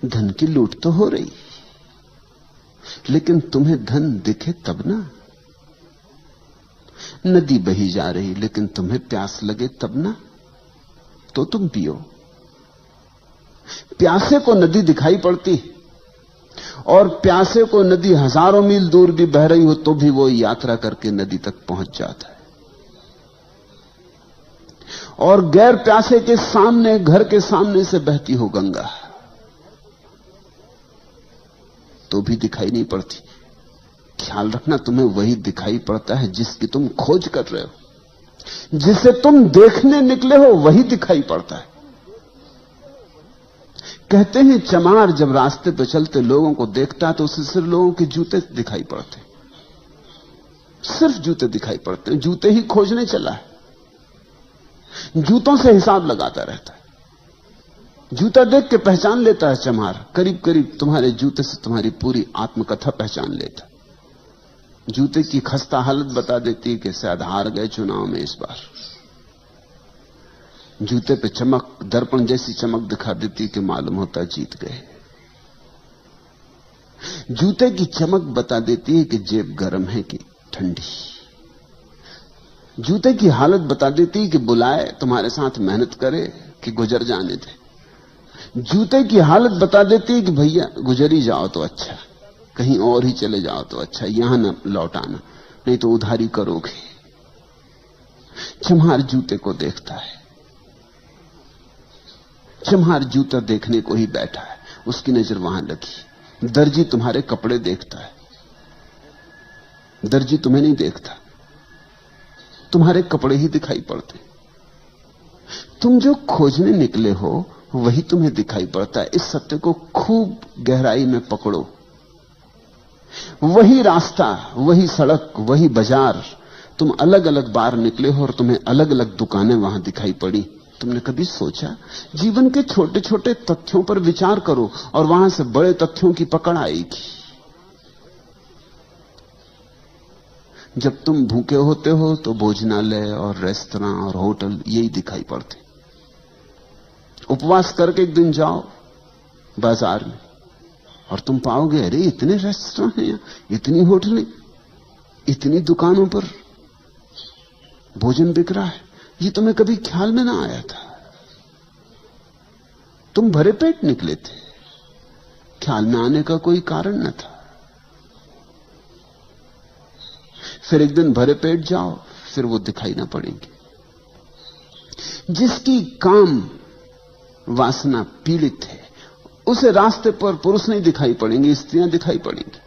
धन की लूट तो हो रही, लेकिन तुम्हें धन दिखे तब ना। नदी बही जा रही लेकिन तुम्हें प्यास लगे तब ना, तो तुम पियो। प्यासे को नदी दिखाई पड़ती, और प्यासे को नदी हजारों मील दूर भी बह रही हो तो भी वो यात्रा करके नदी तक पहुंच जाता है। और गैर प्यासे के सामने, घर के सामने से बहती हो गंगा, तो भी दिखाई नहीं पड़ती। ख्याल रखना, तुम्हें वही दिखाई पड़ता है जिसकी तुम खोज कर रहे हो। जिसे तुम देखने निकले हो वही दिखाई पड़ता है। कहते हैं चमार जब रास्ते पर चलते लोगों को देखता है तो उसे सिर्फ लोगों के जूते दिखाई पड़ते, सिर्फ जूते दिखाई पड़ते हैं। जूते ही खोजने चला है, जूतों से हिसाब लगाता रहता है। जूता देख के पहचान लेता है चमार, करीब करीब तुम्हारे जूते से तुम्हारी पूरी आत्मकथा पहचान लेता। जूते की खस्ता हालत बता देती कि शायद हार गए चुनाव में इस बार। जूते पे चमक, दर्पण जैसी चमक दिखा देती कि मालूम होता जीत गए। जूते की चमक बता देती है कि जेब गर्म है कि ठंडी। जूते की हालत बता देती है कि बुलाए, तुम्हारे साथ मेहनत करे कि गुजर जाने दे। जूते की हालत बता देती है कि भैया गुजर ही जाओ तो अच्छा, कहीं और ही चले जाओ तो अच्छा, यहां न लौटाना, नहीं तो उधारी करोगे। चम्हार जूते को देखता है। चम्हार जूता देखने को ही बैठा है, उसकी नजर वहां लगी। दर्जी तुम्हारे कपड़े देखता है, दर्जी तुम्हें नहीं देखता, तुम्हारे कपड़े ही दिखाई पड़ते। तुम जो खोजने निकले हो वही तुम्हें दिखाई पड़ता है। इस सत्य को खूब गहराई में पकड़ो। वही रास्ता, वही सड़क, वही बाजार, तुम अलग अलग बार निकले हो और तुम्हें अलग अलग दुकानें वहां दिखाई पड़ी। तुमने कभी सोचा? जीवन के छोटे छोटे तथ्यों पर विचार करो और वहां से बड़े तथ्यों की पकड़ आएगी। जब तुम भूखे होते हो तो भोजनालय और रेस्तरां और होटल यही दिखाई पड़ते। उपवास करके एक दिन जाओ बाजार में और तुम पाओगे अरे इतने रेस्तरां हैं, इतनी होटलें, इतनी दुकानों पर भोजन बिक रहा है, ये तुम्हें कभी ख्याल में ना आया था। तुम भरे पेट निकले थे, ख्याल में आने का कोई कारण न था। फिर एक दिन भरे पेट जाओ, फिर वो दिखाई ना पड़ेंगे। जिसकी काम वासना पीड़ित है उसे रास्ते पर पुरुष नहीं दिखाई पड़ेंगे, स्त्रियां दिखाई पड़ेंगी।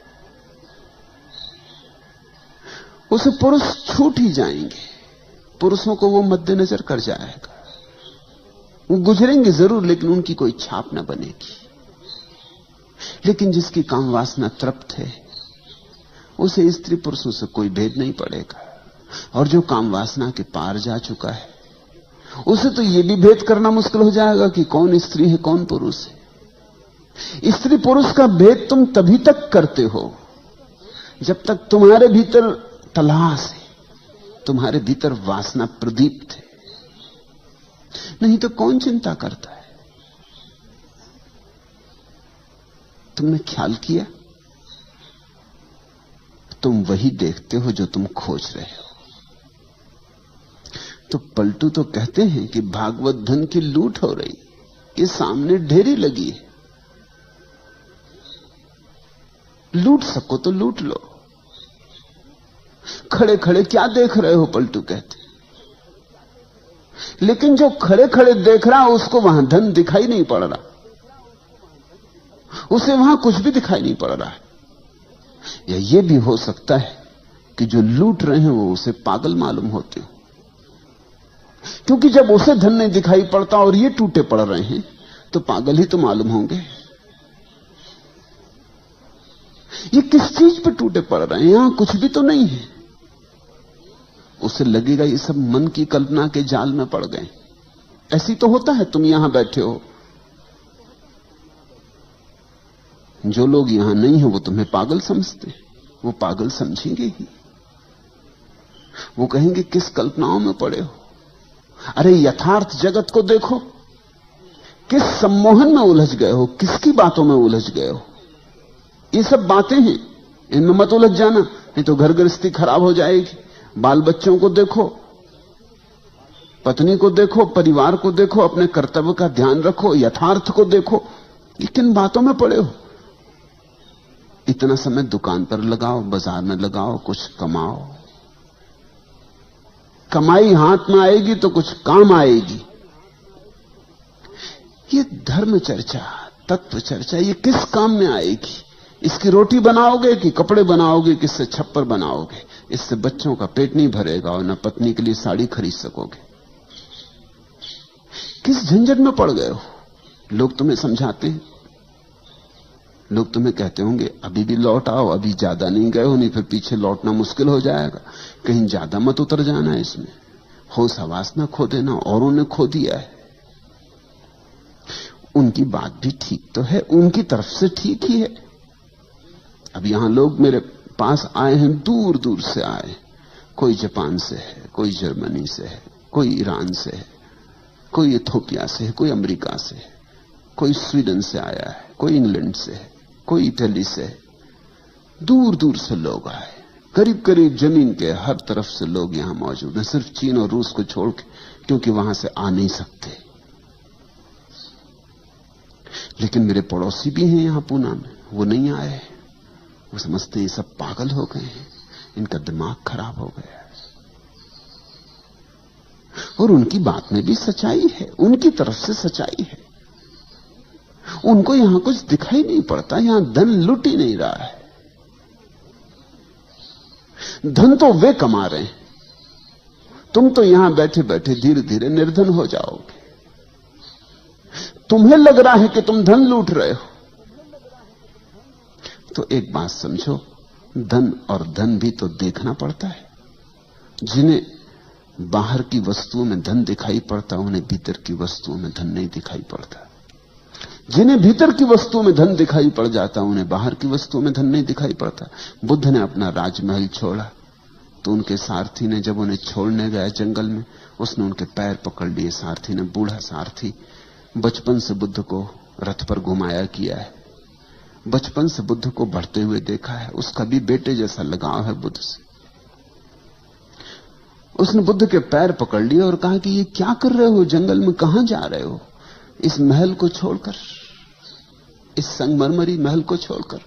उसे पुरुष छूट ही जाएंगे, पुरुषों को वो मद्देनजर कर जाएगा। वो गुजरेंगे जरूर लेकिन उनकी कोई छाप ना बनेगी। लेकिन जिसकी काम वासना तृप्त है उसे स्त्री पुरुषों से कोई भेद नहीं पड़ेगा। और जो काम वासना के पार जा चुका है उसे तो यह भी भेद करना मुश्किल हो जाएगा कि कौन स्त्री है कौन पुरुष है। स्त्री पुरुष का भेद तुम तभी तक करते हो जब तक तुम्हारे भीतर तलाश है, तुम्हारे भीतर वासना प्रदीप्त है। नहीं तो कौन चिंता करता है? तुमने ख्याल किया? तुम वही देखते हो जो तुम खोज रहे हो। तो पलटू तो कहते हैं कि भागवत धन की लूट हो रही, ये सामने ढेरी लगी है, लूट सको तो लूट लो। खड़े खड़े क्या देख रहे हो? पलटू कहते। लेकिन जो खड़े खड़े देख रहा उसको वहां धन दिखाई नहीं पड़ रहा, उसे वहां कुछ भी दिखाई नहीं पड़ रहा है। या यह भी हो सकता है कि जो लूट रहे हैं वो उसे पागल मालूम होते हो, क्योंकि जब उसे धन नहीं दिखाई पड़ता और ये टूटे पड़ रहे हैं तो पागल ही तो मालूम होंगे। ये किस चीज पे टूटे पड़ रहे हैं? यहां कुछ भी तो नहीं है। उसे लगेगा ये सब मन की कल्पना के जाल में पड़ गए। ऐसी तो होता है, तुम यहां बैठे हो, जो लोग यहां नहीं है वो तुम्हें पागल समझते हैं, वो पागल समझेंगे ही। वो कहेंगे किस कल्पनाओं में पड़े हो। अरे यथार्थ जगत को देखो, किस सम्मोहन में उलझ गए हो, किसकी बातों में उलझ गए हो। ये सब बातें हैं, इनमें मत उलझ जाना, नहीं तो घर गृहस्थी खराब हो जाएगी। बाल बच्चों को देखो, पत्नी को देखो, परिवार को देखो, अपने कर्तव्य का ध्यान रखो, यथार्थ को देखो। ये किन बातों में पड़े हो? इतना समय दुकान पर लगाओ, बाजार में लगाओ, कुछ कमाओ। कमाई हाथ में आएगी तो कुछ काम आएगी। ये धर्म चर्चा, तत्व चर्चा, ये किस काम में आएगी? इसकी रोटी बनाओगे कि कपड़े बनाओगे, किससे छप्पर बनाओगे? इससे बच्चों का पेट नहीं भरेगा और न पत्नी के लिए साड़ी खरीद सकोगे। किस झंझट में पड़ गए हो? लोग तुम्हें समझाते हैं, लोग तुम्हें कहते होंगे अभी भी लौट आओ, अभी ज्यादा नहीं गए हो, नहीं फिर पीछे लौटना मुश्किल हो जाएगा, कहीं ज्यादा मत उतर जाना इसमें, होश हवास ना खो देना, औरों ने खो दिया है। उनकी बात भी ठीक तो है, उनकी तरफ से ठीक ही है। अब यहां लोग मेरे पास आए हैं, दूर दूर से आए, कोई जापान से है, कोई जर्मनी से है, कोई ईरान से है, कोई इथोपिया से है, कोई अमेरिका से है, कोई स्वीडन से आया है, कोई इंग्लैंड से है, कोई इटली से है। दूर दूर से लोग आए, करीब करीब जमीन के हर तरफ से लोग यहां मौजूद हैं, सिर्फ चीन और रूस को छोड़ के, क्योंकि वहां से आ नहीं सकते। लेकिन मेरे पड़ोसी भी हैं यहां पूना में, वो नहीं आए। वो समझते हैं सब पागल हो गए हैं, इनका दिमाग खराब हो गया है। और उनकी बात में भी सच्चाई है, उनकी तरफ से सच्चाई है। उनको यहां कुछ दिखाई नहीं पड़ता, यहां धन लुट ही नहीं रहा है। धन तो वे कमा रहे हैं, तुम तो यहां बैठे बैठे धीरे धीरे निर्धन हो जाओगे। तुम्हें लग रहा है कि तुम धन लूट रहे हो। तो एक बात समझो, धन और धन भी तो देखना पड़ता है। जिन्हें बाहर की वस्तुओं में धन दिखाई पड़ता, उन्हें भीतर की वस्तुओं में धन नहीं दिखाई पड़ता। जिन्हें भीतर की वस्तुओं में धन दिखाई पड़ जाता, उन्हें बाहर की वस्तुओं में धन नहीं दिखाई पड़ता। बुद्ध ने अपना राजमहल छोड़ा तो उनके सारथी ने, जब उन्हें छोड़ने गया जंगल में, उसने उनके पैर पकड़ लिए। सारथी ने, बूढ़ा सारथी, बचपन से बुद्ध को रथ पर घुमाया किया है, बचपन से बुद्ध को बढ़ते हुए देखा है, उसका भी बेटे जैसा लगाव है बुद्ध से। उसने बुद्ध के पैर पकड़ लिए और कहा कि ये क्या कर रहे हो, जंगल में कहां जा रहे हो? इस महल को छोड़कर, इस संगमरमरी महल को छोड़कर,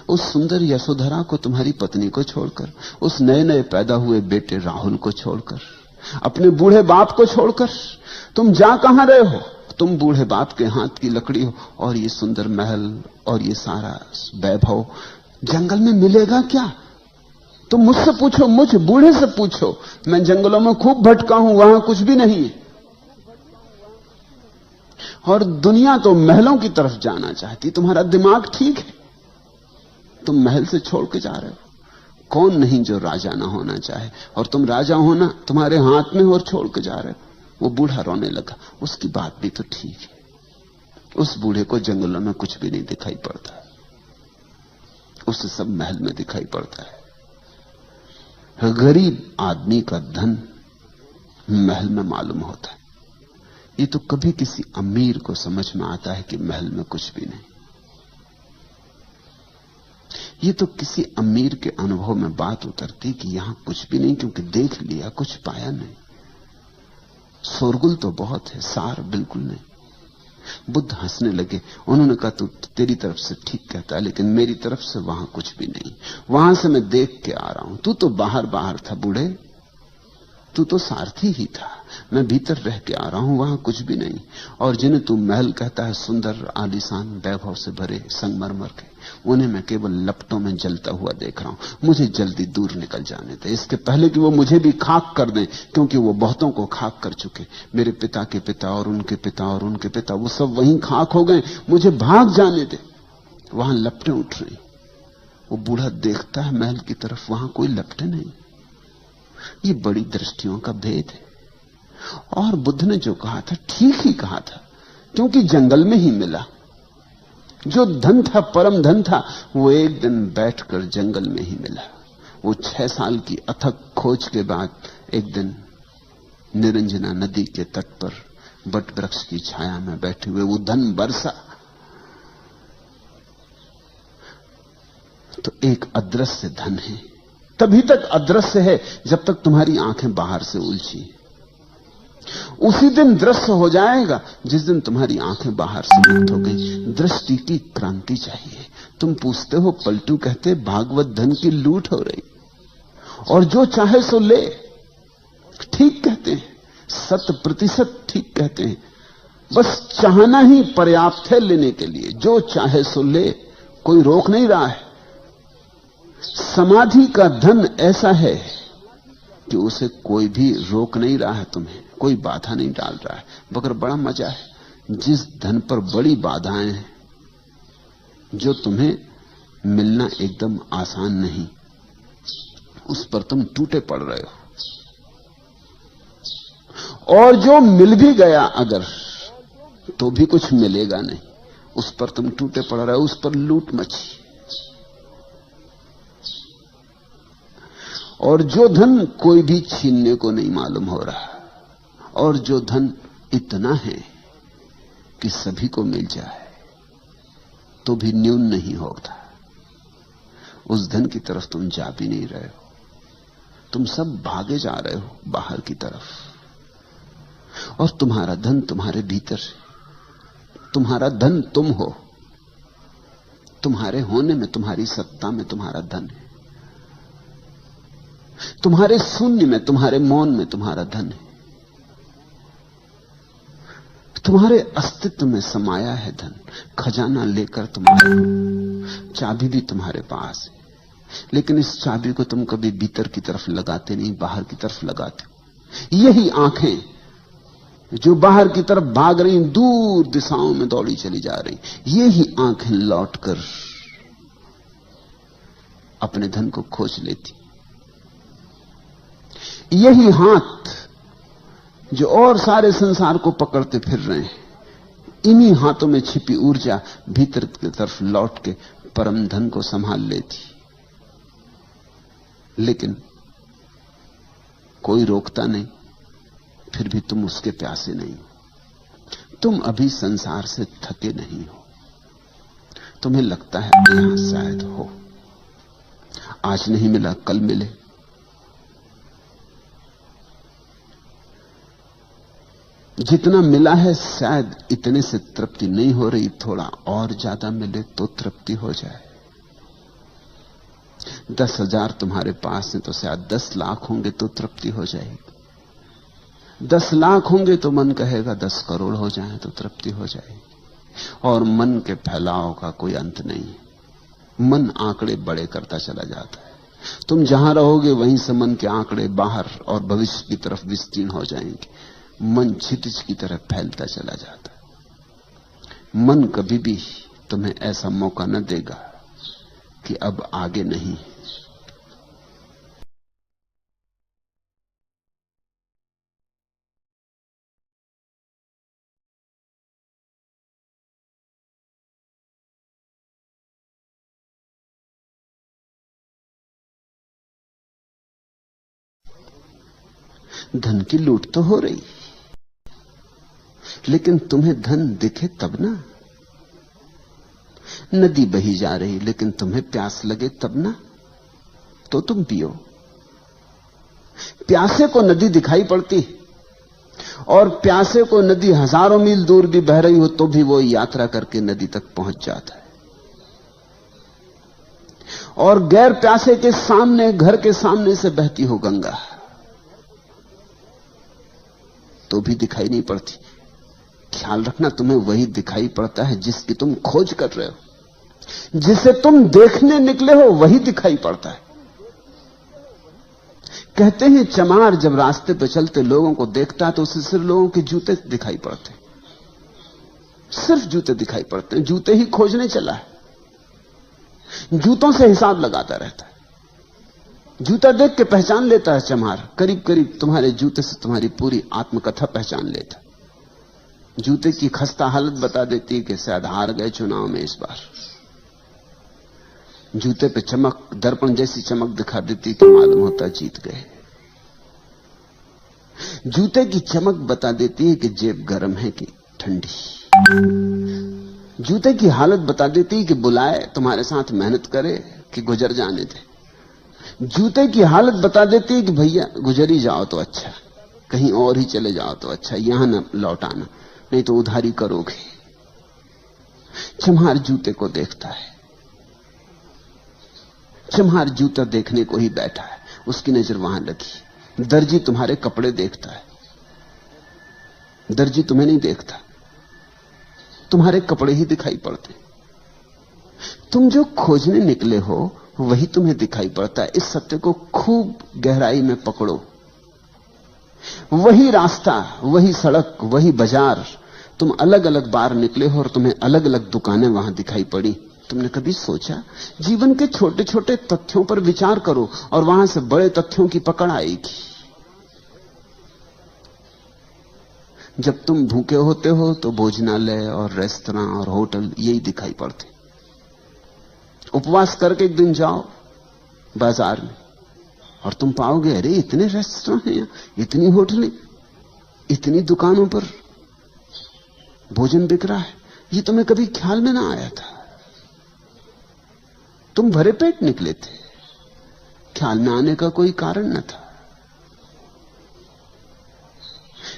उस सुंदर यशोधरा को, तुम्हारी पत्नी को छोड़कर, उस नए नए पैदा हुए बेटे राहुल को छोड़कर, अपने बूढ़े बाप को छोड़कर तुम जा कहां रहे हो? तुम बूढ़े बाप के हाथ की लकड़ी हो, और ये सुंदर महल और ये सारा वैभव जंगल में मिलेगा क्या? तुम मुझसे पूछो, मुझ बूढ़े से पूछो, मैं जंगलों में खूब भटका हूं, वहां कुछ भी नहीं है। और दुनिया तो महलों की तरफ जाना चाहती। तुम्हारा दिमाग ठीक है, तुम महल से छोड़ के जा रहे हो। कौन नहीं जो राजा ना होना चाहे, और तुम राजा होना तुम्हारे हाथ में और छोड़ के जा रहे हो। वो बूढ़ा रोने लगा। उसकी बात भी तो ठीक है, उस बूढ़े को जंगलों में कुछ भी नहीं दिखाई पड़ता, उसे सब महल में दिखाई पड़ता है। गरीब आदमी का धन महल में मालूम होता है। ये तो कभी किसी अमीर को समझ में आता है कि महल में कुछ भी नहीं। ये तो किसी अमीर के अनुभव में बात उतरती कि यहां कुछ भी नहीं, क्योंकि देख लिया, कुछ पाया नहीं। शोरगुल तो बहुत है, सार बिल्कुल नहीं। बुद्ध हंसने लगे। उन्होंने कहा, तू तेरी तरफ से ठीक कहता है, लेकिन मेरी तरफ से वहां कुछ भी नहीं। वहां से मैं देख के आ रहा हूं। तू तो बाहर बाहर था बूढ़े, तू तो सारथी ही था। मैं भीतर रह के आ रहा हूं, वहां कुछ भी नहीं। और जिन्हें तू महल कहता है, सुंदर आलीशान वैभव से भरे संगमरमर के, उन्हें मैं केवल लपटों में जलता हुआ देख रहा हूं। मुझे जल्दी दूर निकल जाने दे, इसके पहले कि वो मुझे भी खाक कर दें, क्योंकि वो बहुतों को खाक कर चुके। मेरे पिता के पिता और उनके पिता और उनके पिता, वो सब वहीं खाक हो गए। मुझे भाग जाने दे, वहां लपटें उठ रही। वो बूढ़ा देखता है महल की तरफ, वहां कोई लपटें नहीं। ये बड़ी दृष्टियों का भेद है। और बुद्ध ने जो कहा था ठीक ही कहा था, क्योंकि जंगल में ही मिला। जो धन था, परम धन था, वो एक दिन बैठकर जंगल में ही मिला। वो 6 साल की अथक खोज के बाद एक दिन निरंजना नदी के तट पर बट वृक्ष की छाया में बैठे हुए वो धन बरसा। तो एक अदृश्य धन है, तभी तक अदृश्य है जब तक तुम्हारी आंखें बाहर से उलझी। उसी दिन दृश्य हो जाएगा जिस दिन तुम्हारी आंखें बाहर से मुक्त हो गई। दृष्टि की क्रांति चाहिए। तुम पूछते हो, पलटू कहते भागवत धन की लूट हो रही, और जो चाहे सो ले। ठीक कहते हैं, 100% ठीक कहते हैं। बस चाहना ही पर्याप्त है लेने के लिए। जो चाहे सो ले, कोई रोक नहीं रहा है। समाधि का धन ऐसा है कि उसे कोई भी रोक नहीं रहा है, तुम्हें कोई बाधा नहीं डाल रहा है। मगर बड़ा मजा है, जिस धन पर बड़ी बाधाएं हैं, जो तुम्हें मिलना एकदम आसान नहीं, उस पर तुम टूटे पड़ रहे हो। और जो मिल भी गया अगर, तो भी कुछ मिलेगा नहीं, उस पर तुम टूटे पड़ रहे हो, उस पर लूट मची। और जो धन कोई भी छीनने को नहीं मालूम हो रहा, और जो धन इतना है कि सभी को मिल जाए तो भी न्यून नहीं होता, उस धन की तरफ तुम जा भी नहीं रहे हो। तुम सब भागे जा रहे हो बाहर की तरफ, और तुम्हारा धन तुम्हारे भीतर है। तुम्हारा धन तुम हो, तुम्हारे होने में, तुम्हारी सत्ता में तुम्हारा धन है। तुम्हारे शून्य में, तुम्हारे मौन में तुम्हारा धन है। तुम्हारे अस्तित्व में समाया है धन। खजाना लेकर तुम आए हो, चाबी भी तुम्हारे पास है, लेकिन इस चाबी को तुम कभी भीतर की तरफ लगाते नहीं, बाहर की तरफ लगाते हो। यही आंखें जो बाहर की तरफ भाग रही, दूर दिशाओं में दौड़ी चली जा रही, यही आंखें लौटकर अपने धन को खोज लेती। यही हाथ जो और सारे संसार को पकड़ते फिर रहे हैं, इन्हीं हाथों में छिपी ऊर्जा भीतर की तरफ लौट के परम धन को संभाल लेती। लेकिन कोई रोकता नहीं, फिर भी तुम उसके प्यासे नहीं हो। तुम अभी संसार से थके नहीं हो। तुम्हें लगता है यहां शायद हो, आज नहीं मिला कल मिले। जितना मिला है शायद इतने से तृप्ति नहीं हो रही, थोड़ा और ज्यादा मिले तो तृप्ति हो जाए। 10,000 तुम्हारे पास है तो शायद 10 लाख होंगे तो तृप्ति हो जाएगी। 10 लाख होंगे तो मन कहेगा 10 करोड़ हो जाए तो तृप्ति हो जाएगी। और मन के फैलाव का कोई अंत नहीं है। मन आंकड़े बड़े करता चला जाता है। तुम जहां रहोगे वहीं से मन के आंकड़े बाहर और भविष्य की तरफ विस्तीर्ण हो जाएंगे। मन क्षितिज की तरह फैलता चला जाता है। मन कभी भी तुम्हें ऐसा मौका न देगा कि अब आगे नहीं। धन की लूट तो हो रही, लेकिन तुम्हें धन दिखे तब ना। नदी बही जा रही, लेकिन तुम्हें प्यास लगे तब ना, तो तुम पियो। प्यासे को नदी दिखाई पड़ती, और प्यासे को नदी हजारों मील दूर भी बह रही हो तो भी वो यात्रा करके नदी तक पहुंच जाता है। और गैर प्यासे के सामने, घर के सामने से बहती हो गंगा, तो भी दिखाई नहीं पड़ती। ख्याल रखना, तुम्हें वही दिखाई पड़ता है जिसकी तुम खोज कर रहे हो। जिसे तुम देखने निकले हो वही दिखाई पड़ता है। कहते हैं चमार जब रास्ते पे चलते लोगों को देखता है तो उसे सिर्फ लोगों के जूते दिखाई पड़ते, सिर्फ जूते दिखाई पड़ते हैं। जूते ही खोजने चला है, जूतों से हिसाब लगाता रहता है। जूता देख के पहचान लेता है चमार, करीब करीब तुम्हारे जूते से तुम्हारी पूरी आत्मकथा पहचान लेता। जूते की खस्ता हालत बता देती है कि शायद हार गए चुनाव में इस बार। जूते पे चमक, दर्पण जैसी चमक दिखा देती कि मालूम होता जीत गए। जूते की चमक बता देती है कि जेब गर्म है कि ठंडी। जूते की हालत बता देती है कि बुलाए तुम्हारे साथ मेहनत करे कि गुजर जाने दे। जूते की हालत बता देती है कि भैया गुजर ही जाओ तो अच्छा, कहीं और ही चले जाओ तो अच्छा, यहां न लौट आना, नहीं तो उधारी करोगे। चम्हार जूते को देखता है, चम्हार जूता देखने को ही बैठा है, उसकी नजर वहां लगी। दर्जी तुम्हारे कपड़े देखता है, दर्जी तुम्हें नहीं देखता, तुम्हारे कपड़े ही दिखाई पड़ते। तुम जो खोजने निकले हो वही तुम्हें दिखाई पड़ता है। इस सत्य को खूब गहराई में पकड़ो। वही रास्ता, वही सड़क, वही बाजार, तुम अलग अलग बार निकले हो और तुम्हें अलग अलग दुकानें वहां दिखाई पड़ी। तुमने कभी सोचा? जीवन के छोटे छोटे तथ्यों पर विचार करो और वहां से बड़े तथ्यों की पकड़ आएगी। जब तुम भूखे होते हो तो भोजनालय और रेस्तरां और होटल यही दिखाई पड़ते। उपवास करके एक दिन जाओ बाजार में और तुम पाओगे अरे इतने रेस्तरां हैं, इतनी होटलें, इतनी दुकानों पर भोजन बिक रहा है, ये तुम्हें कभी ख्याल में ना आया था। तुम भरे पेट निकले थे, ख्याल में आने का कोई कारण न था।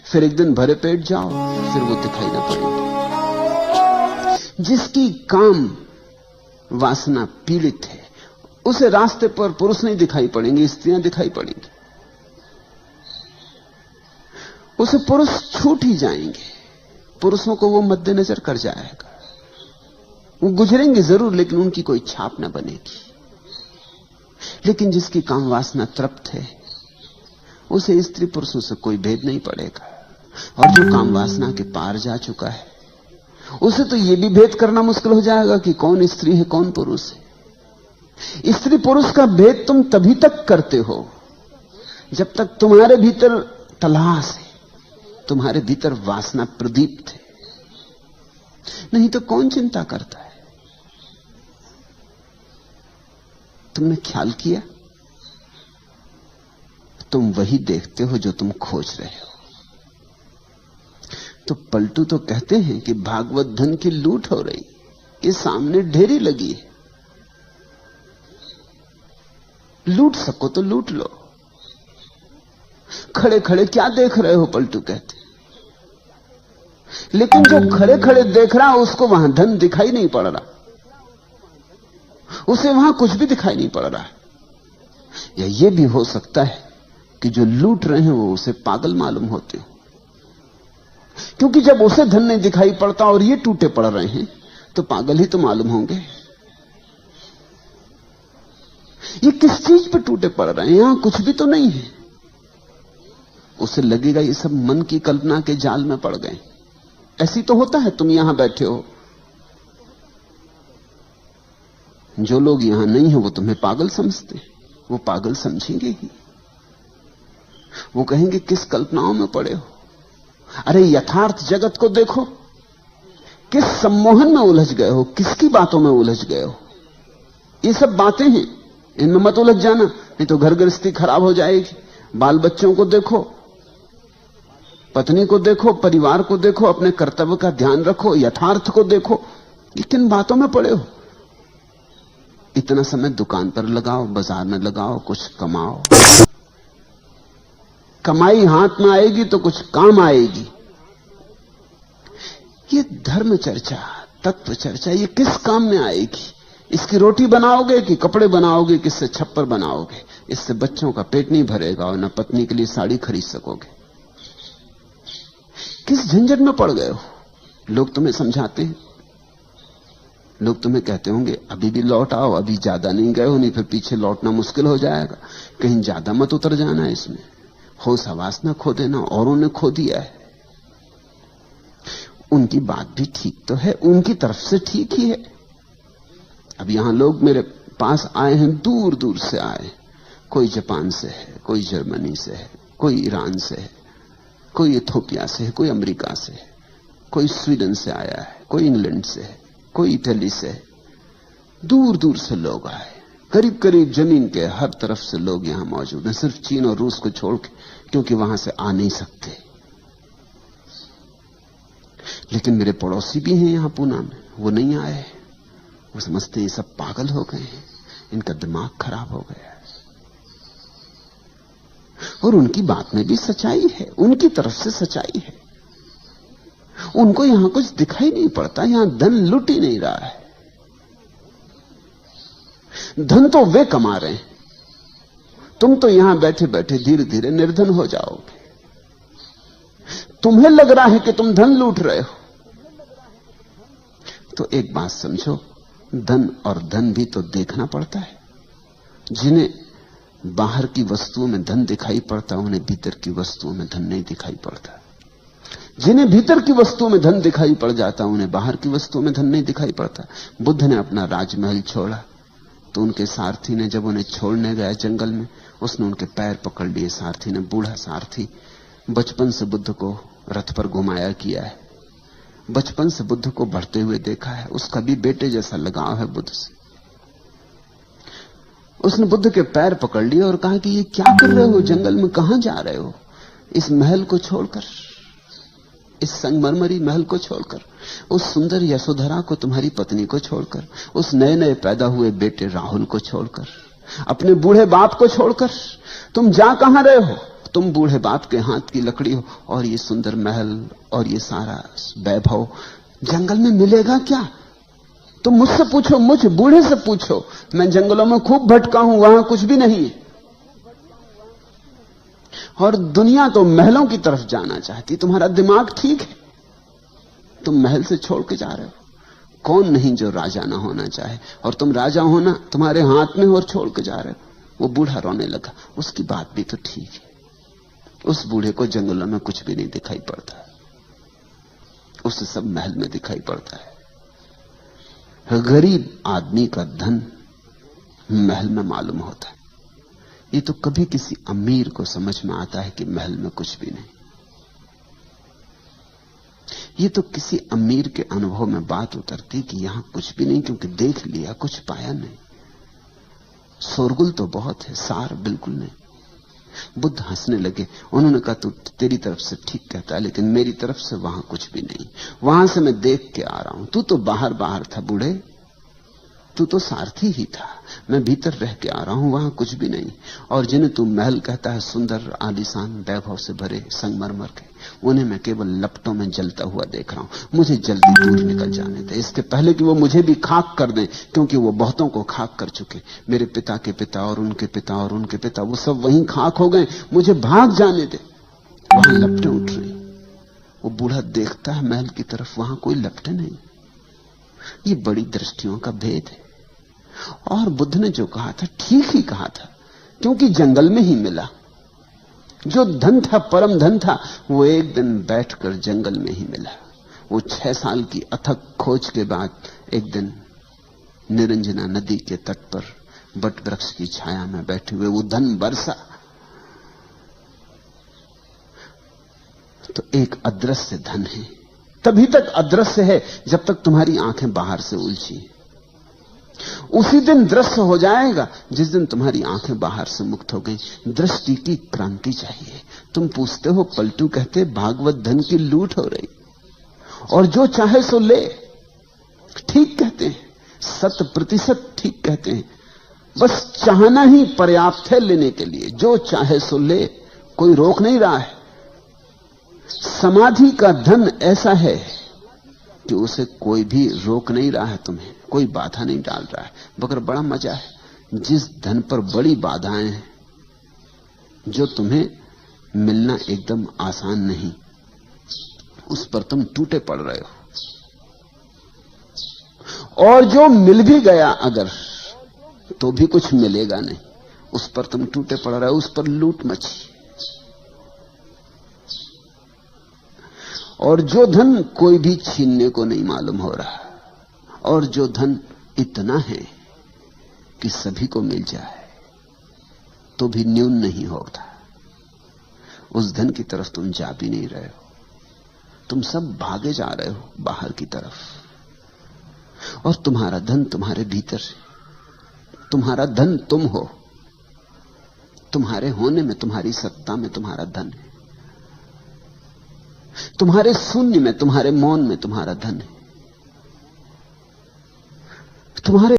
फिर एक दिन भरे पेट जाओ, फिर वो दिखाई ना पड़ेंगे। जिसकी काम वासना पीड़ित है उसे रास्ते पर पुरुष नहीं दिखाई पड़ेंगे, स्त्रियां दिखाई पड़ेंगी। उसे पुरुष छूट ही जाएंगे, पुरुषों को वो मद्देनजर कर जाएगा। वो गुजरेंगे जरूर लेकिन उनकी कोई छाप ना बनेगी। लेकिन जिसकी काम वासना तृप्त है उसे स्त्री पुरुषों से कोई भेद नहीं पड़ेगा। और जो काम वासना के पार जा चुका है उसे तो यह भी भेद करना मुश्किल हो जाएगा कि कौन स्त्री है कौन पुरुष है। स्त्री पुरुष का भेद तुम तभी तक करते हो जब तक तुम्हारे भीतर तलाश है, तुम्हारे भीतर वासना प्रदीप्त है, नहीं तो कौन चिंता करता है। तुमने ख्याल किया? तुम वही देखते हो जो तुम खोज रहे हो। तो पलटू तो कहते हैं कि भागवत धन की लूट हो रही, ये सामने ढेरी लगी है, लूट सको तो लूट लो। खड़े खड़े क्या देख रहे हो, पलटू कहते। लेकिन जो खड़े खड़े देख रहा है उसको वहां धन दिखाई नहीं पड़ रहा, उसे वहां कुछ भी दिखाई नहीं पड़ रहा है। या यह भी हो सकता है कि जो लूट रहे हैं वो उसे पागल मालूम होते हो, क्योंकि जब उसे धन नहीं दिखाई पड़ता और ये टूटे पड़ रहे हैं तो पागल ही तो मालूम होंगे। ये किस चीज पे टूटे पड़ रहे हैं? यहां कुछ भी तो नहीं है। उसे लगेगा ये सब मन की कल्पना के जाल में पड़ गए। ऐसी तो होता है, तुम यहां बैठे हो, जो लोग यहां नहीं है वो तुम्हें पागल समझते, वो पागल समझेंगे ही। वो कहेंगे किस कल्पनाओं में पड़े हो। अरे यथार्थ जगत को देखो, किस सम्मोहन में उलझ गए हो, किसकी बातों में उलझ गए हो। ये सब बातें हैं, इनमें मत उलझ जाना, नहीं तो घर गृहस्थी खराब हो जाएगी। बाल बच्चों को देखो, पत्नी को देखो, परिवार को देखो, अपने कर्तव्य का ध्यान रखो, यथार्थ को देखो। ये किन बातों में पड़े हो? इतना समय दुकान पर लगाओ, बाजार में लगाओ, कुछ कमाओ। कमाई हाथ में आएगी तो कुछ काम आएगी। ये धर्म चर्चा, तत्व चर्चा, ये किस काम में आएगी? इसकी रोटी बनाओगे कि कपड़े बनाओगे, किससे छप्पर बनाओगे? इससे बच्चों का पेट नहीं भरेगा और न पत्नी के लिए साड़ी खरीद सकोगे। किस झंझट में पड़ गए हो? लोग तुम्हें समझाते हैं, लोग तुम्हें कहते होंगे अभी भी लौट आओ, अभी ज्यादा नहीं गए हो, नहीं फिर पीछे लौटना मुश्किल हो जाएगा, कहीं ज्यादा मत उतर जाना इसमें, होश हवास ना खो देना, औरों ने खो दिया है। उनकी बात भी ठीक तो है, उनकी तरफ से ठीक ही है। अब यहां लोग मेरे पास आए हैं, दूर दूर से आए, कोई जापान से है, कोई जर्मनी से है, कोई ईरान से है, कोई इथोपिया से है, कोई अमेरिका से है, कोई स्वीडन से आया है, कोई इंग्लैंड से है, कोई इटली से है। दूर दूर से लोग आए, करीब करीब जमीन के हर तरफ से लोग यहां मौजूद हैं, सिर्फ चीन और रूस को छोड़ के, क्योंकि वहां से आ नहीं सकते। लेकिन मेरे पड़ोसी भी हैं यहां पूना में, वो नहीं आए। वो समझते हैं ये सब पागल हो गए हैं, इनका दिमाग खराब हो गया है। और उनकी बात में भी सच्चाई है, उनकी तरफ से सच्चाई है। उनको यहां कुछ दिखाई नहीं पड़ता, यहां धन लुट ही नहीं रहा है। धन तो वे कमा रहे हैं, तुम तो यहां बैठे बैठे धीरे धीरे निर्धन हो जाओगे। तुम्हें लग रहा है कि तुम धन लूट रहे हो। तो एक बात समझो, धन और धन भी तो देखना पड़ता है। जिन्हें बाहर की वस्तुओं में धन दिखाई पड़ता, उन्हें भीतर की वस्तुओं में धन नहीं दिखाई पड़ता। जिन्हें भीतर की वस्तुओं में धन दिखाई पड़ जाता, उन्हें बाहर की वस्तुओं में धन नहीं दिखाई पड़ता। बुद्ध ने अपना राजमहल छोड़ा तो उनके सारथी ने, जब उन्हें छोड़ने गया जंगल में, उसने उनके पैर पकड़ लिए। सारथी ने, बूढ़ा सारथी, बचपन से बुद्ध को रथ पर घुमाया किया है, बचपन से बुद्ध को बढ़ते हुए देखा है, उसका भी बेटे जैसा लगाव है बुद्ध से। उसने बुद्ध के पैर पकड़ लिए और कहा कि ये क्या कर रहे हो, जंगल में कहां जा रहे हो? इस महल को छोड़कर, इस संगमरमरी महल को छोड़कर, उस सुंदर यशोधरा को, तुम्हारी पत्नी को छोड़कर, उस नए नए पैदा हुए बेटे राहुल को छोड़कर, अपने बूढ़े बाप को छोड़कर तुम जा कहां रहे हो? तुम बूढ़े बाप के हाथ की लकड़ी हो, और ये सुंदर महल और ये सारा वैभव जंगल में मिलेगा क्या? तुम मुझसे पूछो, मुझ बूढ़े से पूछो। मैं जंगलों में खूब भटका हूं, वहां कुछ भी नहीं है। और दुनिया तो महलों की तरफ जाना चाहती। तुम्हारा दिमाग ठीक है, तुम महल से छोड़ के जा रहे हो। कौन नहीं जो राजा ना होना चाहे, और तुम राजा होना तुम्हारे हाथ में और छोड़ के जा रहे हो। वो बूढ़ा रोने लगा। उसकी बात भी तो ठीक है। उस बूढ़े को जंगलों में कुछ भी नहीं दिखाई पड़ता, उसे सब महल में दिखाई पड़ता है। गरीब आदमी का धन महल में मालूम होता है। ये तो कभी किसी अमीर को समझ में आता है कि महल में कुछ भी नहीं। ये तो किसी अमीर के अनुभव में बात उतरती कि यहां कुछ भी नहीं, क्योंकि देख लिया, कुछ पाया नहीं। शोरगुल तो बहुत है, सार बिल्कुल नहीं। बुद्ध हंसने लगे। उन्होंने कहा, तू तेरी तरफ से ठीक कहता है, लेकिन मेरी तरफ से वहां कुछ भी नहीं। वहां से मैं देख के आ रहा हूं। तू तो बाहर बाहर था बूढ़े, तू तो सारथी ही था। मैं भीतर रह के आ रहा हूं, वहां कुछ भी नहीं। और जिन्हें तू महल कहता है, सुंदर आलीशान वैभव से भरे संगमरमर के, उन्हें मैं केवल लपटों में जलता हुआ देख रहा हूं। मुझे जल्दी दूर निकल जाने दे, इसके पहले कि वो मुझे भी खाक कर दें, क्योंकि वो बहुतों को खाक कर चुके। मेरे पिता के पिता और उनके पिता और उनके पिता, वो सब वहीं खाक हो गए। मुझे भाग जाने दे। वहां लपटें उठ रही। वो बूढ़ा देखता है महल की तरफ, वहां कोई लपटें नहीं। ये बड़ी दृष्टियों का भेद है। और बुद्ध ने जो कहा था ठीक ही कहा था, क्योंकि जंगल में ही मिला। जो धन था, परम धन था, वो एक दिन बैठकर जंगल में ही मिला। वो 6 साल की अथक खोज के बाद एक दिन निरंजना नदी के तट पर बट वृक्ष की छाया में बैठे हुए वो धन बरसा। तो एक अदृश्य धन है, तभी तक अदृश्य है जब तक तुम्हारी आंखें बाहर से उलझी। उसी दिन दृश्य हो जाएगा जिस दिन तुम्हारी आंखें बाहर से मुक्त हो गई। दृष्टि की क्रांति चाहिए। तुम पूछते हो, पलटू कहते भागवत धन की लूट हो रही, और जो चाहे सो ले। ठीक कहते हैं, 100% ठीक कहते हैं। बस चाहना ही पर्याप्त है लेने के लिए। जो चाहे सो ले, कोई रोक नहीं रहा है। समाधि का धन ऐसा है कि उसे कोई भी रोक नहीं रहा है, तुम्हें कोई बाधा नहीं डाल रहा है। मगर बड़ा मजा है, जिस धन पर बड़ी बाधाएं हैं, जो तुम्हें मिलना एकदम आसान नहीं, उस पर तुम टूटे पड़ रहे हो। और जो मिल भी गया अगर, तो भी कुछ मिलेगा नहीं, उस पर तुम टूटे पड़ रहे हो, उस पर लूट मची। और जो धन कोई भी छीनने को नहीं मालूम हो रहा, और जो धन इतना है कि सभी को मिल जाए तो भी न्यून नहीं होता, उस धन की तरफ तुम जा भी नहीं रहे हो। तुम सब भागे जा रहे हो बाहर की तरफ, और तुम्हारा धन तुम्हारे भीतर है। तुम्हारा धन तुम हो। तुम्हारे होने में, तुम्हारी सत्ता में तुम्हारा धन है। तुम्हारे शून्य में, तुम्हारे मौन में तुम्हारा धन है। तुम्हारे